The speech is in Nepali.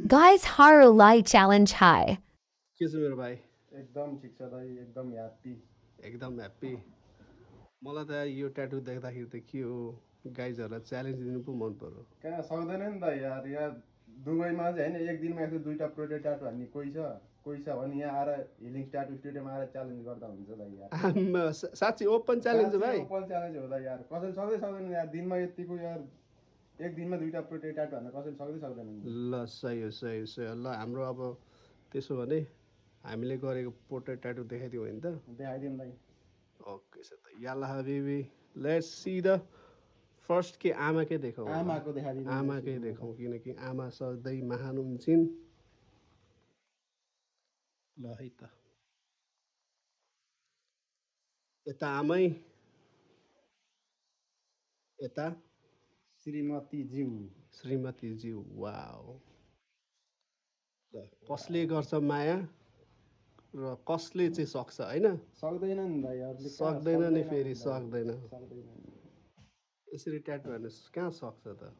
Guys, Haru Light Challenge High. के छ मेरो भाइ एकदम ठिक छ दाइ एकदम ह्याप्पी एकदम ह्याप्पी मलाई त यो ट्याटु देख्दाखेरि त के हो गाइजहरूलाई च्यालेन्ज दिनु पो मन पर्यो कहाँ सक्दैन नि त यार यहाँ दुबईमा चाहिँ होइन एक दिनमा यस्तो 2टा प्रोटेट ट्याटु हान्ने कोही छ भने यहाँ आएर हिलिङ ट्याटु स्टुडियोमा आएर च्यालेन्ज गर्दा हुन्छ दाइ यार आम्मा, साँच्ची ओपन च्यालेन्ज हो भाइ ओपन च्यालेन्ज हो दाइ यार कसैले सक्दैन यार दिनमा यतिको यार एक दिनमा 2टा प्रोटेट ट्याटु हान्न कसैले सक्दैन ल सही हो सही हो सही हो ल हाम्रो अब त्यसो भने हामीले गरेको पोर्ट्रेट ट्याटु देखाइदियो भने त देखाइदिउँ दाइ ओके छ त याला हबिबी लेट्स सी द फर्स्ट के आमाकै देखाउँ आमाको देखाइदिनु आमाकै देखाउँ किनकि आमा सधैँ महान हुन्छन् ल है त यता आमै यता श्रीमती ज्यू श्रीमतीज्यू वाओ ल कसले गर्छ माया र कसले चाहिँ सक्छ होइन सक्दैन नि दाइ यार सक्दैन नि फेरि सक्दैन सक्दैन यसरी ट्याटु हान्नु कहाँ सक्छ त